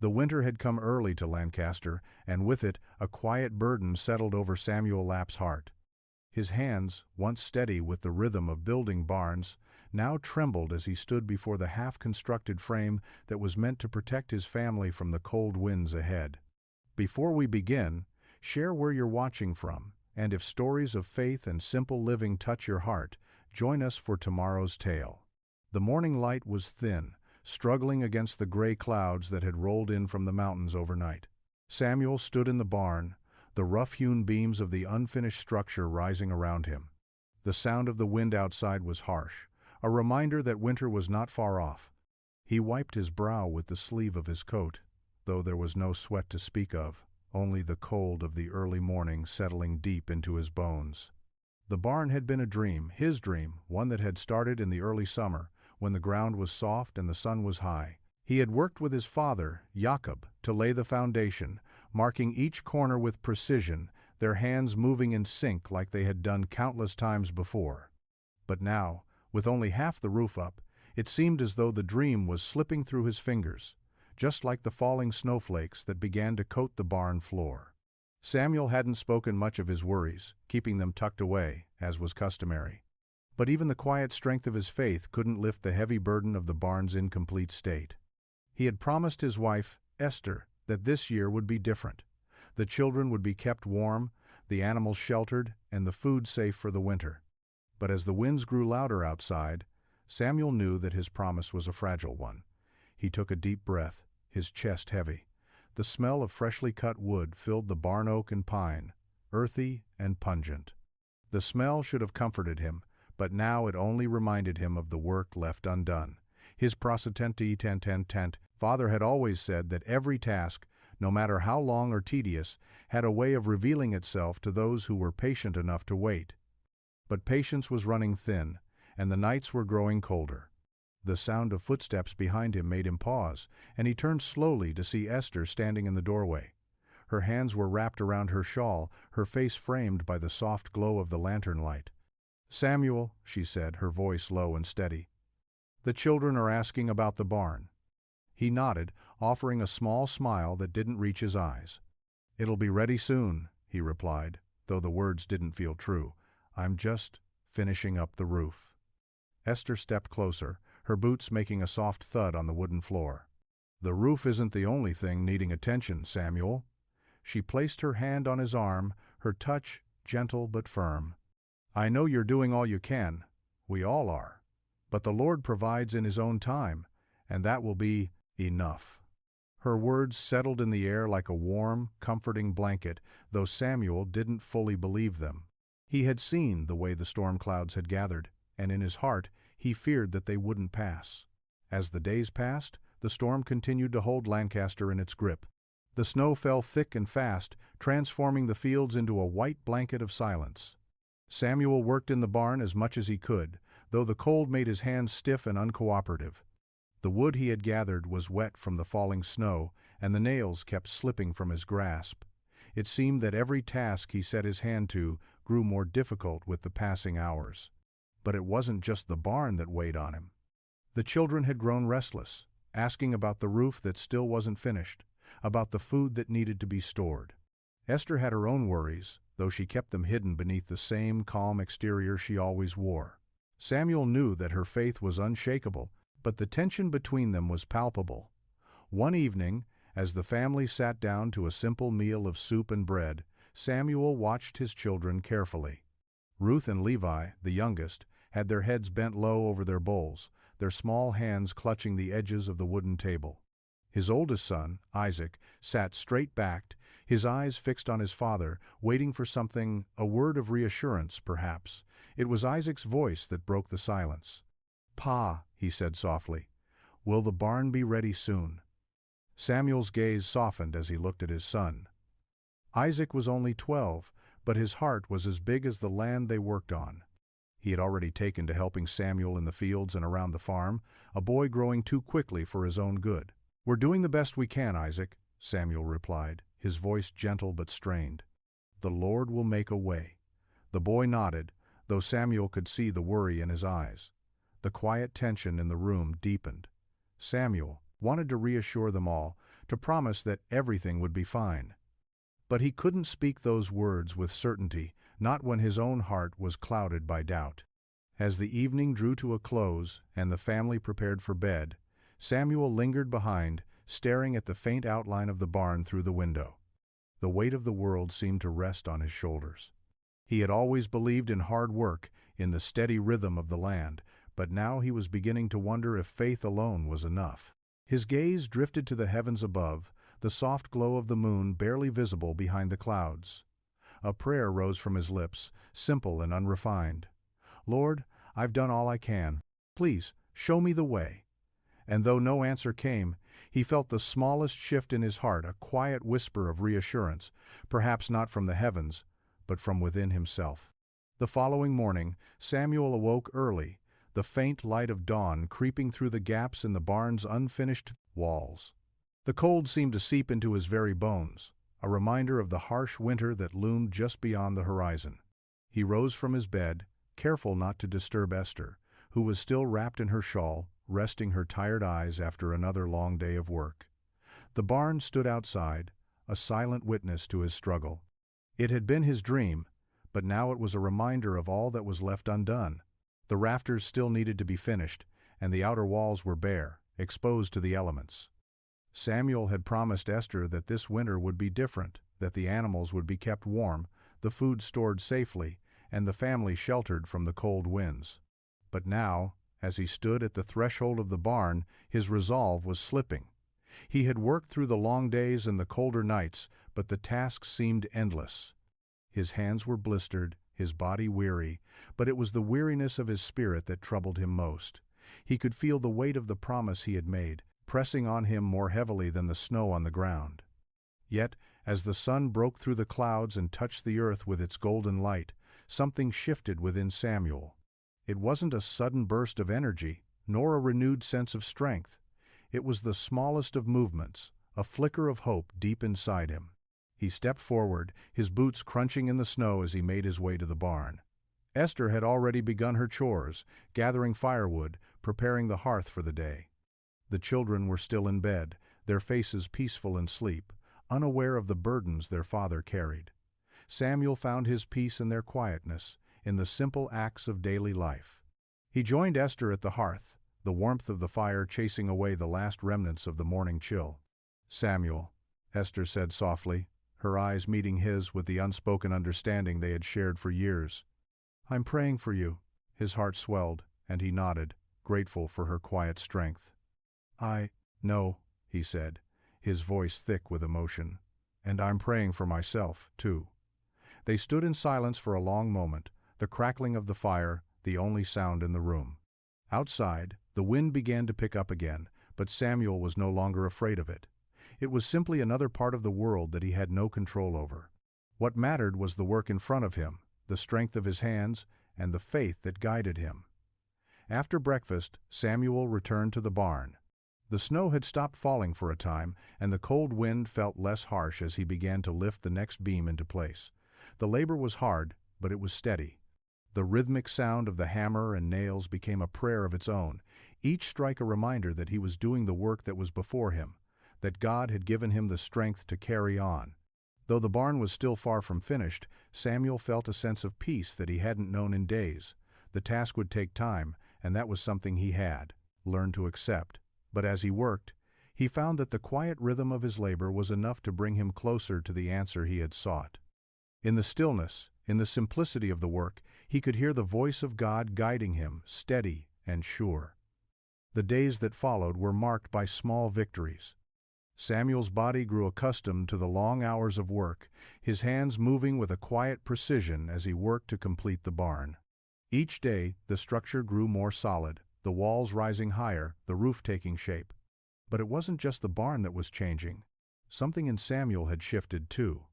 The winter had come early to Lancaster, and with it a quiet burden settled over Samuel Lapp's heart. His hands, once steady with the rhythm of building barns, now trembled as he stood before the half-constructed frame that was meant to protect his family from the cold winds ahead. Before we begin, share where you're watching from, and if stories of faith and simple living touch your heart, join us for tomorrow's tale. The morning light was thin, struggling against the gray clouds that had rolled in from the mountains overnight. Samuel stood in the barn, the rough-hewn beams of the unfinished structure rising around him. The sound of the wind outside was harsh, a reminder that winter was not far off. He wiped his brow with the sleeve of his coat, though there was no sweat to speak of, only the cold of the early morning settling deep into his bones. The barn had been a dream, his dream, one that had started in the early summer, when the ground was soft and the sun was high. He had worked with his father, Jacob, to lay the foundation, marking each corner with precision, their hands moving in sync like they had done countless times before. But now, with only half the roof up, it seemed as though the dream was slipping through his fingers, just like the falling snowflakes that began to coat the barn floor. Samuel hadn't spoken much of his worries, keeping them tucked away, as was customary. But even the quiet strength of his faith couldn't lift the heavy burden of the barn's incomplete state. He had promised his wife, Esther, that this year would be different. The children would be kept warm, the animals sheltered, and the food safe for the winter. But as the winds grew louder outside, Samuel knew that his promise was a fragile one. He took a deep breath, his chest heavy. The smell of freshly cut wood filled the barn oak and pine, earthy and pungent. The smell should have comforted him, but now it only reminded him of the work left undone. His prasatenti father had always said that every task, no matter how long or tedious, had a way of revealing itself to those who were patient enough to wait. But patience was running thin, and the nights were growing colder. The sound of footsteps behind him made him pause, and he turned slowly to see Esther standing in the doorway. Her hands were wrapped around her shawl, her face framed by the soft glow of the lantern light. "Samuel," she said, her voice low and steady, "the children are asking about the barn." He nodded, offering a small smile that didn't reach his eyes. "It'll be ready soon," he replied, though the words didn't feel true. "I'm just finishing up the roof." Esther stepped closer, her boots making a soft thud on the wooden floor. "The roof isn't the only thing needing attention, Samuel." She placed her hand on his arm, her touch gentle but firm. "I know you're doing all you can. We all are. But the Lord provides in His own time, and that will be enough." Her words settled in the air like a warm, comforting blanket, though Samuel didn't fully believe them. He had seen the way the storm clouds had gathered, and in his heart he feared that they wouldn't pass. As the days passed, the storm continued to hold Lancaster in its grip. The snow fell thick and fast, transforming the fields into a white blanket of silence. Samuel worked in the barn as much as he could, though the cold made his hands stiff and uncooperative. The wood he had gathered was wet from the falling snow, and the nails kept slipping from his grasp. It seemed that every task he set his hand to grew more difficult with the passing hours. But it wasn't just the barn that weighed on him. The children had grown restless, asking about the roof that still wasn't finished, about the food that needed to be stored. Esther had her own worries, though she kept them hidden beneath the same calm exterior she always wore. Samuel knew that her faith was unshakable, but the tension between them was palpable. One evening, as the family sat down to a simple meal of soup and bread, Samuel watched his children carefully. Ruth and Levi, the youngest, had their heads bent low over their bowls, their small hands clutching the edges of the wooden table. His oldest son, Isaac, sat straight-backed, his eyes fixed on his father, waiting for something, a word of reassurance, perhaps. It was Isaac's voice that broke the silence. "Pa," he said softly, "will the barn be ready soon?" Samuel's gaze softened as he looked at his son. Isaac was only 12, but his heart was as big as the land they worked on. He had already taken to helping Samuel in the fields and around the farm, a boy growing too quickly for his own good. "We're doing the best we can, Isaac," Samuel replied, his voice gentle but strained. "The Lord will make a way." The boy nodded, though Samuel could see the worry in his eyes. The quiet tension in the room deepened. Samuel wanted to reassure them all, to promise that everything would be fine. But he couldn't speak those words with certainty, not when his own heart was clouded by doubt. As the evening drew to a close and the family prepared for bed, Samuel lingered behind, staring at the faint outline of the barn through the window. The weight of the world seemed to rest on his shoulders. He had always believed in hard work, in the steady rhythm of the land, but now he was beginning to wonder if faith alone was enough. His gaze drifted to the heavens above, the soft glow of the moon barely visible behind the clouds. A prayer rose from his lips, simple and unrefined. "Lord, I've done all I can. Please, show me the way." And though no answer came, he felt the smallest shift in his heart, a quiet whisper of reassurance, perhaps not from the heavens, but from within himself. The following morning, Samuel awoke early, the faint light of dawn creeping through the gaps in the barn's unfinished walls. The cold seemed to seep into his very bones, a reminder of the harsh winter that loomed just beyond the horizon. He rose from his bed, careful not to disturb Esther, who was still wrapped in her shawl, resting her tired eyes after another long day of work. The barn stood outside, a silent witness to his struggle. It had been his dream, but now it was a reminder of all that was left undone. The rafters still needed to be finished, and the outer walls were bare, exposed to the elements. Samuel had promised Esther that this winter would be different, that the animals would be kept warm, the food stored safely, and the family sheltered from the cold winds. But now, as he stood at the threshold of the barn, his resolve was slipping. He had worked through the long days and the colder nights, but the task seemed endless. His hands were blistered, his body weary, but it was the weariness of his spirit that troubled him most. He could feel the weight of the promise he had made, pressing on him more heavily than the snow on the ground. Yet, as the sun broke through the clouds and touched the earth with its golden light, something shifted within Samuel. It wasn't a sudden burst of energy, nor a renewed sense of strength. It was the smallest of movements, a flicker of hope deep inside him. He stepped forward, his boots crunching in the snow as he made his way to the barn. Esther had already begun her chores, gathering firewood, preparing the hearth for the day. The children were still in bed, their faces peaceful in sleep, unaware of the burdens their father carried. Samuel found his peace in their quietness, in the simple acts of daily life. He joined Esther at the hearth, the warmth of the fire chasing away the last remnants of the morning chill. "Samuel," Esther said softly, her eyes meeting his with the unspoken understanding they had shared for years. "I'm praying for you." His heart swelled, and he nodded, grateful for her quiet strength. "I know," he said, his voice thick with emotion. "And I'm praying for myself, too." They stood in silence for a long moment, the crackling of the fire the only sound in the room. Outside, the wind began to pick up again, but Samuel was no longer afraid of it. It was simply another part of the world that he had no control over. What mattered was the work in front of him, the strength of his hands, and the faith that guided him. After breakfast, Samuel returned to the barn. The snow had stopped falling for a time, and the cold wind felt less harsh as he began to lift the next beam into place. The labor was hard, but it was steady. The rhythmic sound of the hammer and nails became a prayer of its own, each strike a reminder that he was doing the work that was before him, that God had given him the strength to carry on. Though the barn was still far from finished, Samuel felt a sense of peace that he hadn't known in days. The task would take time, and that was something he had learned to accept. But as he worked, he found that the quiet rhythm of his labor was enough to bring him closer to the answer he had sought. In the stillness, in the simplicity of the work, he could hear the voice of God guiding him, steady and sure. The days that followed were marked by small victories. Samuel's body grew accustomed to the long hours of work, his hands moving with a quiet precision as he worked to complete the barn. Each day, the structure grew more solid, the walls rising higher, the roof taking shape. But it wasn't just the barn that was changing. Something in Samuel had shifted too.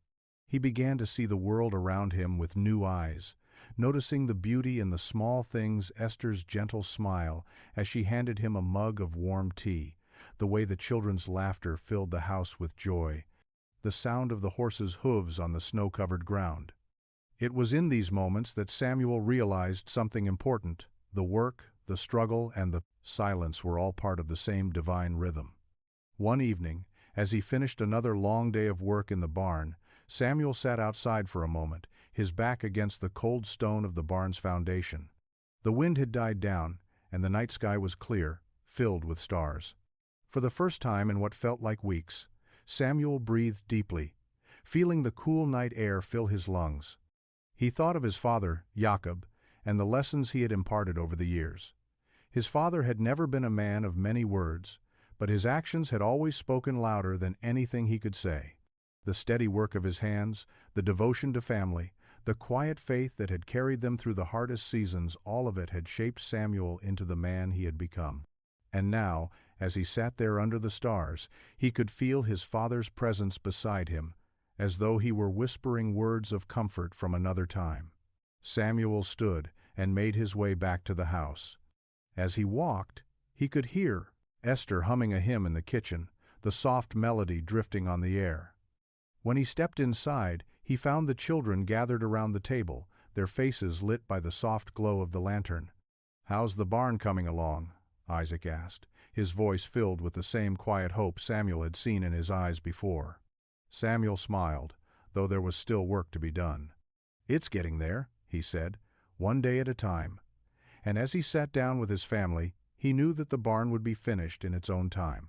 He began to see the world around him with new eyes, noticing the beauty in the small things, Esther's gentle smile as she handed him a mug of warm tea, the way the children's laughter filled the house with joy, the sound of the horses' hooves on the snow-covered ground. It was in these moments that Samuel realized something important. The work, the struggle, and the silence were all part of the same divine rhythm. One evening, As he finished another long day of work in the barn, Samuel sat outside for a moment, his back against the cold stone of the barn's foundation. The wind had died down, and the night sky was clear, filled with stars. For the first time in what felt like weeks, Samuel breathed deeply, feeling the cool night air fill his lungs. He thought of his father, Jacob, and the lessons he had imparted over the years. His father had never been a man of many words, but his actions had always spoken louder than anything he could say. The steady work of his hands, the devotion to family, the quiet faith that had carried them through the hardest seasons, all of it had shaped Samuel into the man he had become. And now, as he sat there under the stars, he could feel his father's presence beside him, as though he were whispering words of comfort from another time. Samuel stood and made his way back to the house. As he walked, he could hear Esther humming a hymn in the kitchen, the soft melody drifting on the air. When he stepped inside, he found the children gathered around the table, their faces lit by the soft glow of the lantern. "How's the barn coming along?" Isaac asked, his voice filled with the same quiet hope Samuel had seen in his eyes before. Samuel smiled, though there was still work to be done. "It's getting there," he said, "one day at a time." And as he sat down with his family, he knew that the barn would be finished in its own time.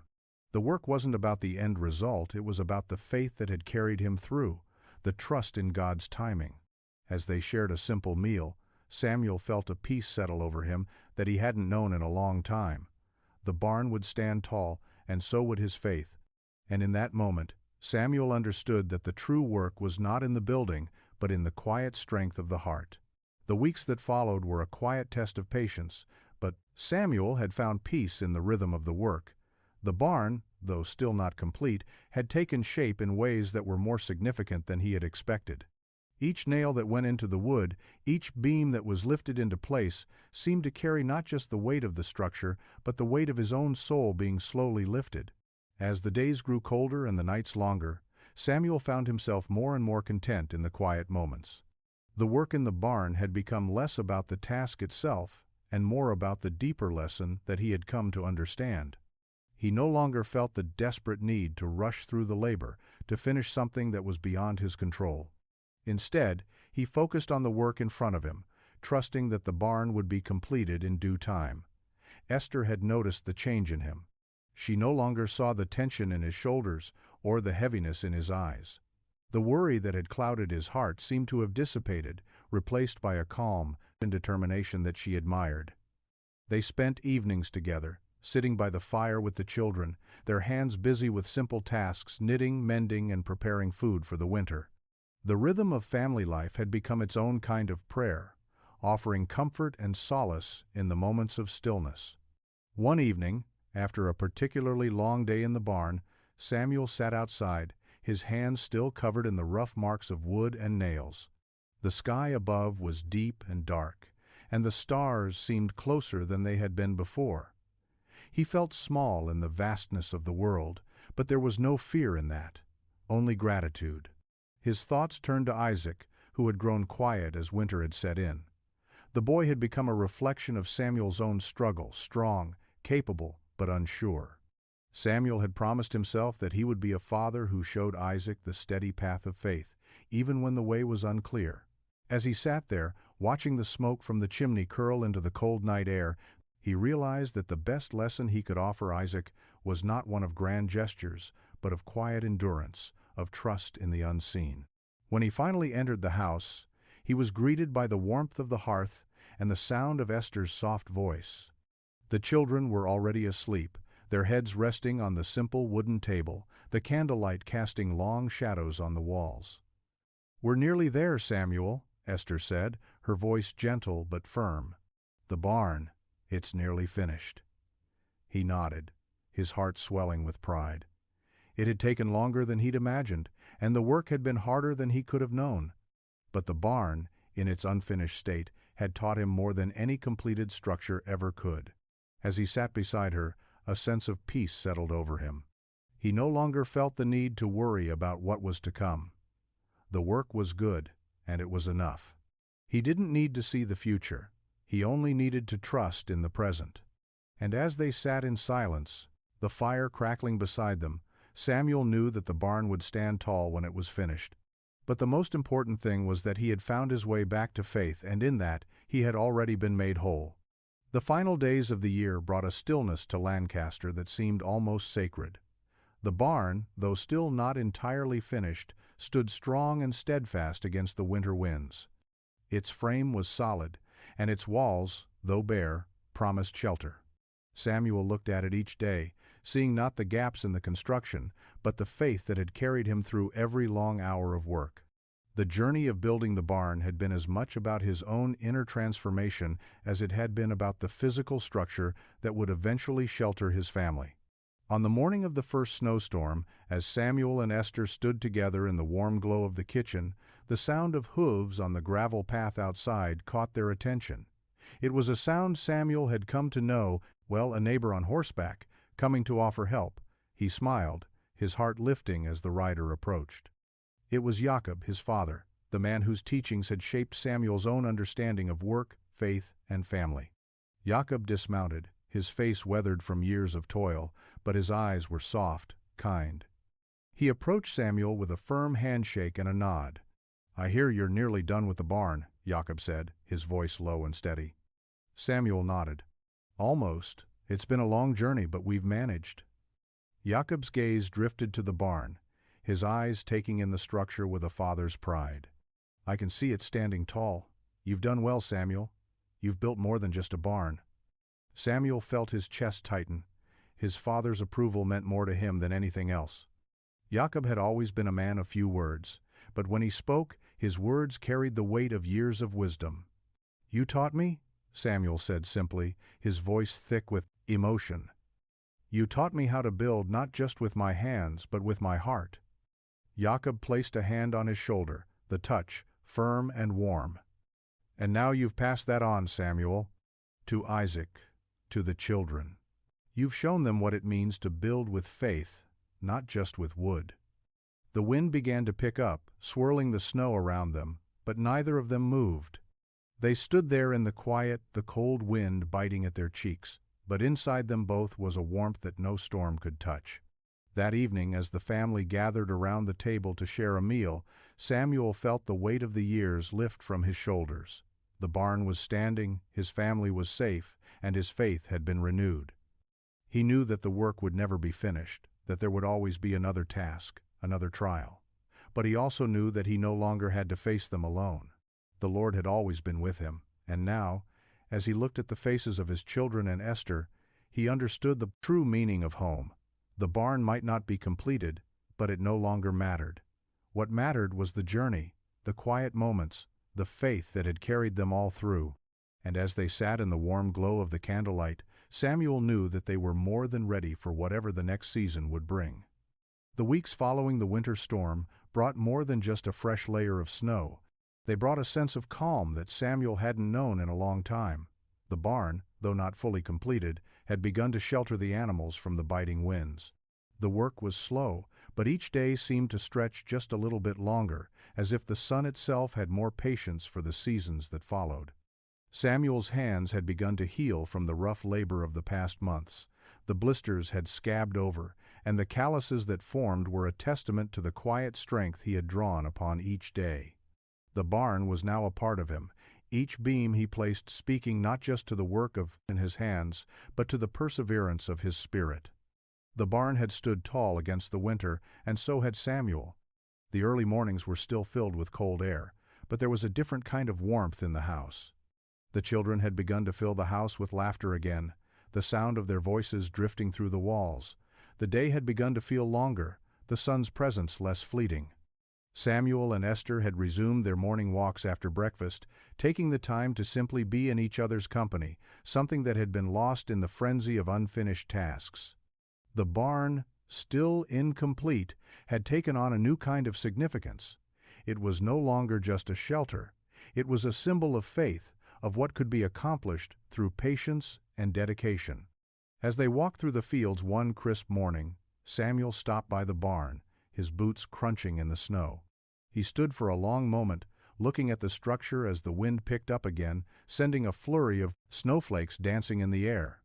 The work wasn't about the end result, it was about the faith that had carried him through, the trust in God's timing. As they shared a simple meal, Samuel felt a peace settle over him that he hadn't known in a long time. The barn would stand tall, and so would his faith. And in that moment, Samuel understood that the true work was not in the building, but in the quiet strength of the heart. The weeks that followed were a quiet test of patience, but Samuel had found peace in the rhythm of the work. The barn, though still not complete, had taken shape in ways that were more significant than he had expected. Each nail that went into the wood, each beam that was lifted into place, seemed to carry not just the weight of the structure, but the weight of his own soul being slowly lifted. As the days grew colder and the nights longer, Samuel found himself more and more content in the quiet moments. The work in the barn had become less about the task itself and more about the deeper lesson that he had come to understand. He no longer felt the desperate need to rush through the labor, to finish something that was beyond his control. Instead, he focused on the work in front of him, trusting that the barn would be completed in due time. Esther had noticed the change in him. She no longer saw the tension in his shoulders or the heaviness in his eyes. The worry that had clouded his heart seemed to have dissipated, replaced by a calm and determination that she admired. They spent evenings together, sitting by the fire with the children, their hands busy with simple tasks, knitting, mending, and preparing food for the winter. The rhythm of family life had become its own kind of prayer, offering comfort and solace in the moments of stillness. One evening, after a particularly long day in the barn, Samuel sat outside, his hands still covered in the rough marks of wood and nails. The sky above was deep and dark, and the stars seemed closer than they had been before. He felt small in the vastness of the world, but there was no fear in that, only gratitude. His thoughts turned to Isaac, who had grown quiet as winter had set in. The boy had become a reflection of Samuel's own struggle, strong, capable, but unsure. Samuel had promised himself that he would be a father who showed Isaac the steady path of faith, even when the way was unclear. As he sat there, watching the smoke from the chimney curl into the cold night air, he realized that the best lesson he could offer Isaac was not one of grand gestures, but of quiet endurance, of trust in the unseen. When he finally entered the house, he was greeted by the warmth of the hearth and the sound of Esther's soft voice. The children were already asleep, their heads resting on the simple wooden table, the candlelight casting long shadows on the walls. "We're nearly there, Samuel," Esther said, her voice gentle but firm. "The barn, it's nearly finished." He nodded, his heart swelling with pride. It had taken longer than he'd imagined, and the work had been harder than he could have known. But the barn, in its unfinished state, had taught him more than any completed structure ever could. As he sat beside her, a sense of peace settled over him. He no longer felt the need to worry about what was to come. The work was good, and it was enough. He didn't need to see the future. He only needed to trust in the present. And as they sat in silence, the fire crackling beside them, Samuel knew that the barn would stand tall when it was finished. But the most important thing was that he had found his way back to faith, and in that, he had already been made whole. The final days of the year brought a stillness to Lancaster that seemed almost sacred. The barn, though still not entirely finished, stood strong and steadfast against the winter winds. Its frame was solid, and its walls, though bare, promised shelter. Samuel looked at it each day, seeing not the gaps in the construction, but the faith that had carried him through every long hour of work. The journey of building the barn had been as much about his own inner transformation as it had been about the physical structure that would eventually shelter his family. On the morning of the first snowstorm, as Samuel and Esther stood together in the warm glow of the kitchen, the sound of hooves on the gravel path outside caught their attention. It was a sound Samuel had come to know, well, a neighbor on horseback, coming to offer help. He smiled, his heart lifting as the rider approached. It was Jacob, his father, the man whose teachings had shaped Samuel's own understanding of work, faith, and family. Jacob dismounted, his face weathered from years of toil, but his eyes were soft, kind. He approached Samuel with a firm handshake and a nod. "I hear you're nearly done with the barn," Jacob said, his voice low and steady. Samuel nodded. "Almost. It's been a long journey, but we've managed." Jacob's gaze drifted to the barn, his eyes taking in the structure with a father's pride. "I can see it standing tall. You've done well, Samuel. You've built more than just a barn." Samuel felt his chest tighten. His father's approval meant more to him than anything else. Jacob had always been a man of few words, but when he spoke, his words carried the weight of years of wisdom. "You taught me?" Samuel said simply, his voice thick with emotion. "You taught me how to build not just with my hands, but with my heart." Jacob placed a hand on his shoulder, the touch firm and warm. "And now you've passed that on, Samuel, to Isaac, to the children. You've shown them what it means to build with faith, not just with wood." The wind began to pick up, swirling the snow around them, but neither of them moved. They stood there in the quiet, the cold wind biting at their cheeks, but inside them both was a warmth that no storm could touch. That evening, as the family gathered around the table to share a meal, Samuel felt the weight of the years lift from his shoulders. The barn was standing, his family was safe, and his faith had been renewed. He knew that the work would never be finished, that there would always be another task, another trial. But he also knew that he no longer had to face them alone. The Lord had always been with him, and now, as he looked at the faces of his children and Esther, he understood the true meaning of home. The barn might not be completed, but it no longer mattered. What mattered was the journey, the quiet moments, the faith that had carried them all through. And as they sat in the warm glow of the candlelight, Samuel knew that they were more than ready for whatever the next season would bring. The weeks following the winter storm brought more than just a fresh layer of snow. They brought a sense of calm that Samuel hadn't known in a long time. The barn, though not fully completed, had begun to shelter the animals from the biting winds. The work was slow, but each day seemed to stretch just a little bit longer, as if the sun itself had more patience for the seasons that followed. Samuel's hands had begun to heal from the rough labor of the past months. The blisters had scabbed over, and the calluses that formed were a testament to the quiet strength he had drawn upon each day. The barn was now a part of him, each beam he placed speaking not just to the work in his hands, but to the perseverance of his spirit. The barn had stood tall against the winter, and so had Samuel. The early mornings were still filled with cold air, but there was a different kind of warmth in the house. The children had begun to fill the house with laughter again, the sound of their voices drifting through the walls. The day had begun to feel longer, the sun's presence less fleeting. Samuel and Esther had resumed their morning walks after breakfast, taking the time to simply be in each other's company, something that had been lost in the frenzy of unfinished tasks. The barn, still incomplete, had taken on a new kind of significance. It was no longer just a shelter. It was a symbol of faith, of what could be accomplished through patience and dedication. As they walked through the fields one crisp morning, Samuel stopped by the barn, his boots crunching in the snow. He stood for a long moment, looking at the structure as the wind picked up again, sending a flurry of snowflakes dancing in the air.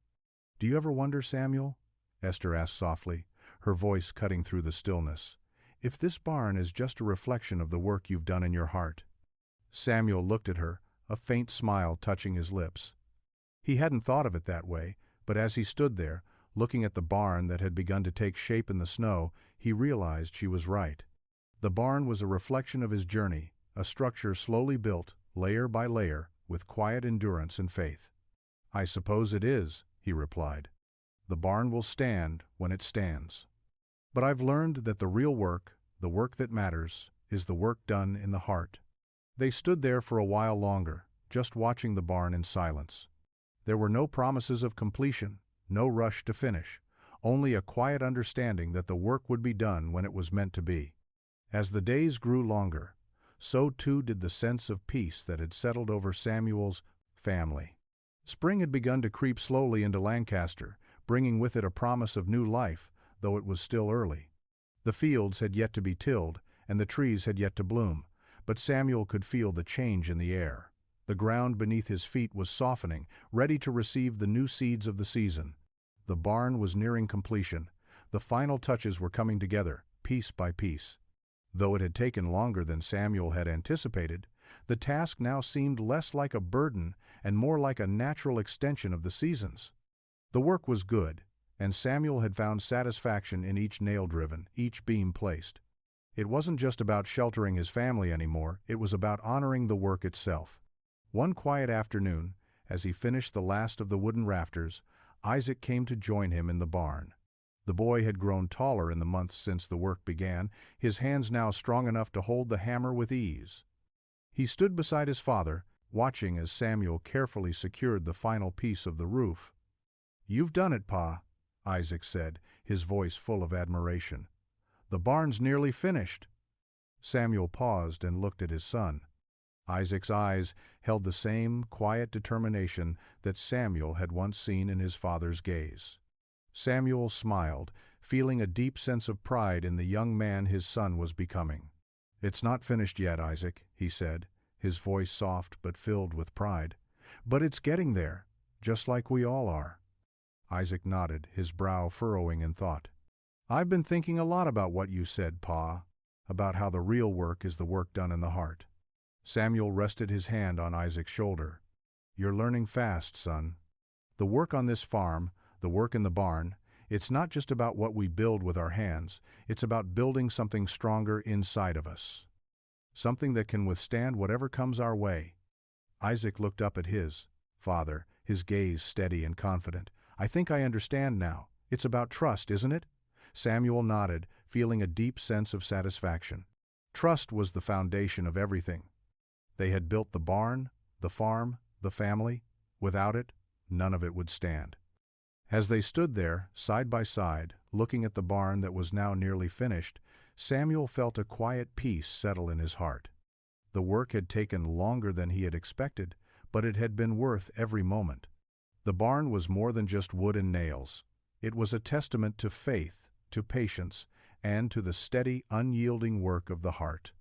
"Do you ever wonder, Samuel?" Esther asked softly, her voice cutting through the stillness. "If this barn is just a reflection of the work you've done in your heart." Samuel looked at her, a faint smile touching his lips. He hadn't thought of it that way, but as he stood there, looking at the barn that had begun to take shape in the snow, he realized she was right. The barn was a reflection of his journey, a structure slowly built, layer by layer, with quiet endurance and faith. "I suppose it is," he replied. "The barn will stand when it stands. But I've learned that the real work, the work that matters, is the work done in the heart." They stood there for a while longer, just watching the barn in silence. There were no promises of completion, no rush to finish, only a quiet understanding that the work would be done when it was meant to be. As the days grew longer, so too did the sense of peace that had settled over Samuel's family. Spring had begun to creep slowly into Lancaster, bringing with it a promise of new life, though it was still early. The fields had yet to be tilled, and the trees had yet to bloom, but Samuel could feel the change in the air. The ground beneath his feet was softening, ready to receive the new seeds of the season. The barn was nearing completion. The final touches were coming together, piece by piece. Though it had taken longer than Samuel had anticipated, the task now seemed less like a burden and more like a natural extension of the seasons. The work was good, and Samuel had found satisfaction in each nail driven, each beam placed. It wasn't just about sheltering his family anymore, it was about honoring the work itself. One quiet afternoon, as he finished the last of the wooden rafters, Isaac came to join him in the barn. The boy had grown taller in the months since the work began, his hands now strong enough to hold the hammer with ease. He stood beside his father, watching as Samuel carefully secured the final piece of the roof. "You've done it, Pa," Isaac said, his voice full of admiration. "The barn's nearly finished." Samuel paused and looked at his son. Isaac's eyes held the same quiet determination that Samuel had once seen in his father's gaze. Samuel smiled, feeling a deep sense of pride in the young man his son was becoming. "It's not finished yet, Isaac," he said, his voice soft but filled with pride. "But it's getting there, just like we all are." Isaac nodded, his brow furrowing in thought. "I've been thinking a lot about what you said, Pa, about how the real work is the work done in the heart." Samuel rested his hand on Isaac's shoulder. "You're learning fast, son. The work on this farm, the work in the barn, it's not just about what we build with our hands, it's about building something stronger inside of us. Something that can withstand whatever comes our way." Isaac looked up at his father, his gaze steady and confident. "I think I understand now. It's about trust, isn't it?" Samuel nodded, feeling a deep sense of satisfaction. Trust was the foundation of everything. They had built the barn, the farm, the family. Without it, none of it would stand. As they stood there, side by side, looking at the barn that was now nearly finished, Samuel felt a quiet peace settle in his heart. The work had taken longer than he had expected, but it had been worth every moment. The barn was more than just wood and nails. It was a testament to faith, to patience, and to the steady, unyielding work of the heart.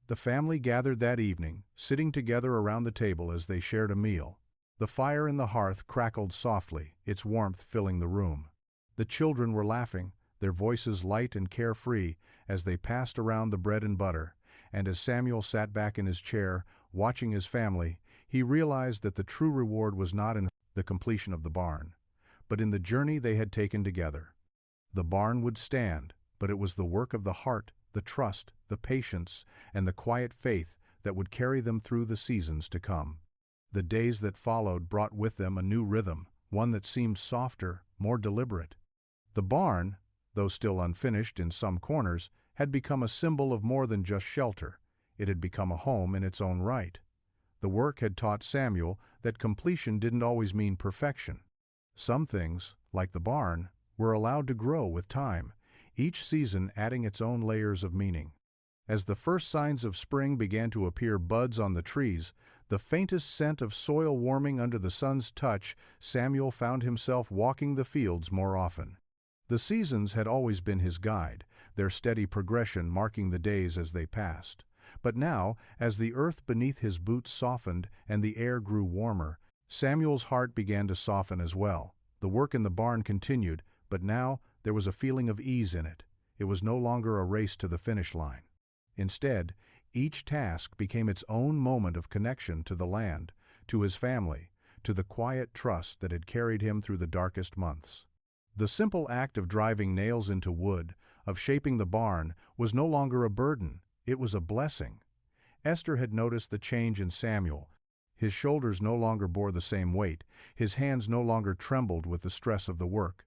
The family gathered that evening, sitting together around the table as they shared a meal. The fire in the hearth crackled softly, its warmth filling the room. The children were laughing, their voices light and carefree, as they passed around the bread and butter, and as Samuel sat back in his chair, watching his family, he realized that the true reward was not in the completion of the barn, but in the journey they had taken together. The barn would stand, but it was the work of the heart, the trust, the patience, and the quiet faith that would carry them through the seasons to come. The days that followed brought with them a new rhythm, one that seemed softer, more deliberate. The barn, though still unfinished in some corners, had become a symbol of more than just shelter. It had become a home in its own right. The work had taught Samuel that completion didn't always mean perfection. Some things, like the barn, were allowed to grow with time, each season adding its own layers of meaning. As the first signs of spring began to appear buds on the trees, the faintest scent of soil warming under the sun's touch, Samuel found himself walking the fields more often. The seasons had always been his guide, their steady progression marking the days as they passed. But now, as the earth beneath his boots softened and the air grew warmer, Samuel's heart began to soften as well. The work in the barn continued, but now There was a feeling of ease in it. It was no longer a race to the finish line. Instead, each task became its own moment of connection to the land, to his family, to the quiet trust that had carried him through the darkest months. The simple act of driving nails into wood, of shaping the barn, was no longer a burden, it was a blessing. Esther had noticed the change in Samuel. His shoulders no longer bore the same weight, his hands no longer trembled with the stress of the work.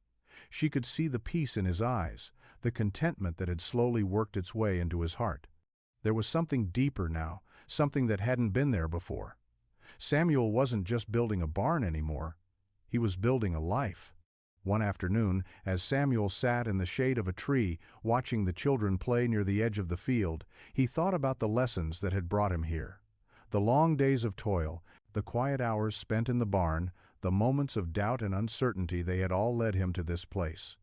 She could see the peace in his eyes, the contentment that had slowly worked its way into his heart. There was something deeper now, something that hadn't been there before. Samuel wasn't just building a barn anymore, he was building a life. One afternoon, as Samuel sat in the shade of a tree, watching the children play near the edge of the field, he thought about the lessons that had brought him here. The long days of toil, the quiet hours spent in the barn, the moments of doubt and uncertainty, they had all led him to this place.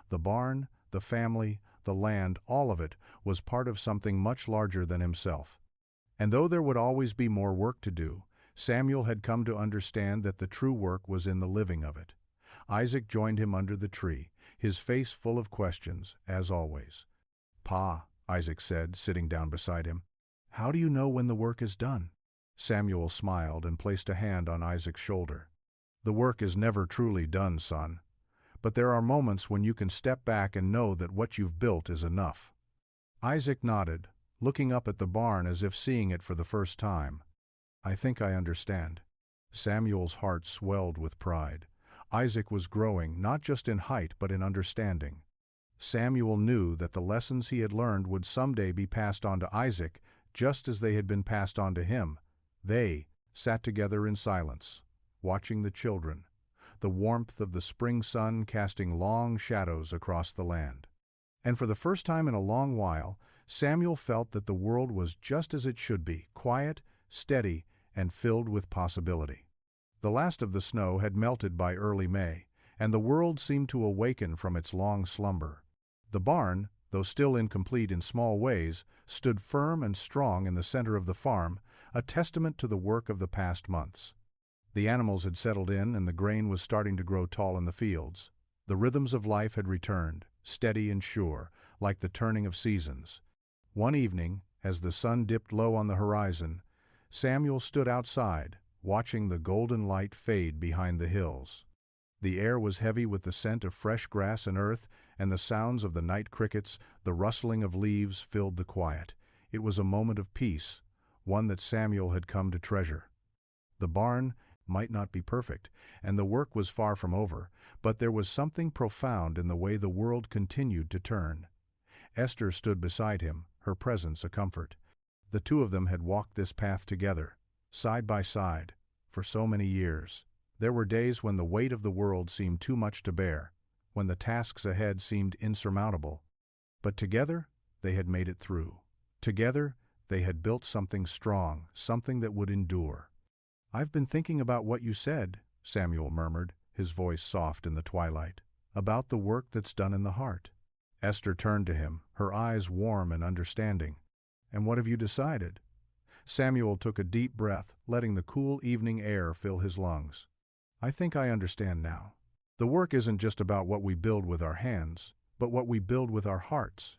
The barn, the family, the land, all of it was part of something much larger than himself. And though there would always be more work to do, Samuel had come to understand that the true work was in the living of it. Isaac joined him under the tree, his face full of questions, as always. "Pa," Isaac said, sitting down beside him, "how do you know when the work is done?" Samuel smiled and placed a hand on Isaac's shoulder. "The work is never truly done, son. But there are moments when you can step back and know that what you've built is enough." Isaac nodded, looking up at the barn as if seeing it for the first time. "I think I understand." Samuel's heart swelled with pride. Isaac was growing, not just in height but in understanding. Samuel knew that the lessons he had learned would someday be passed on to Isaac, just as they had been passed on to him. They sat together in silence, watching the children, the warmth of the spring sun casting long shadows across the land. And for the first time in a long while, Samuel felt that the world was just as it should be, quiet, steady, and filled with possibility. The last of the snow had melted by early May, and the world seemed to awaken from its long slumber. The barn, though still incomplete in small ways, stood firm and strong in the center of the farm, a testament to the work of the past months. The animals had settled in and the grain was starting to grow tall in the fields. The rhythms of life had returned, steady and sure, like the turning of seasons. One evening, as the sun dipped low on the horizon, Samuel stood outside, watching the golden light fade behind the hills. The air was heavy with the scent of fresh grass and earth, and the sounds of the night crickets, the rustling of leaves filled the quiet. It was a moment of peace, one that Samuel had come to treasure. The barn might not be perfect, and the work was far from over, but there was something profound in the way the world continued to turn. Esther stood beside him, her presence a comfort. The two of them had walked this path together, side by side, for so many years. There were days when the weight of the world seemed too much to bear, when the tasks ahead seemed insurmountable. But together, they had made it through. Together, they had built something strong, something that would endure. "I've been thinking about what you said," Samuel murmured, his voice soft in the twilight, "about the work that's done in the heart." Esther turned to him, her eyes warm and understanding. "And what have you decided?" Samuel took a deep breath, letting the cool evening air fill his lungs. "I think I understand now. The work isn't just about what we build with our hands, but what we build with our hearts."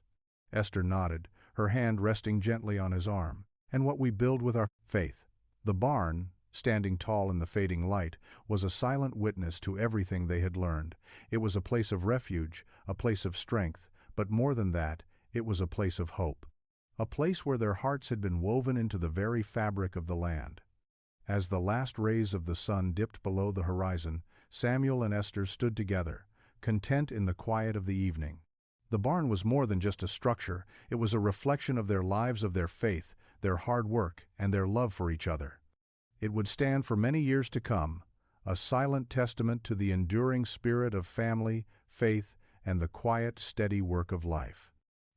Esther nodded, her hand resting gently on his arm. "And what we build with our faith." The barn, standing tall in the fading light, was a silent witness to everything they had learned. It was a place of refuge, a place of strength, but more than that, it was a place of hope. A place where their hearts had been woven into the very fabric of the land. As the last rays of the sun dipped below the horizon, Samuel and Esther stood together, content in the quiet of the evening. The barn was more than just a structure, it was a reflection of their lives, of their faith, their hard work, and their love for each other. It would stand for many years to come, a silent testament to the enduring spirit of family, faith, and the quiet, steady work of life.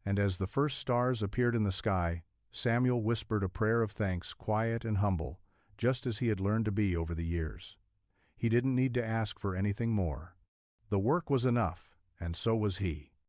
And as the first stars appeared in the sky, Samuel whispered a prayer of thanks, quiet and humble, just as he had learned to be over the years. He didn't need to ask for anything more. The work was enough, and so was he.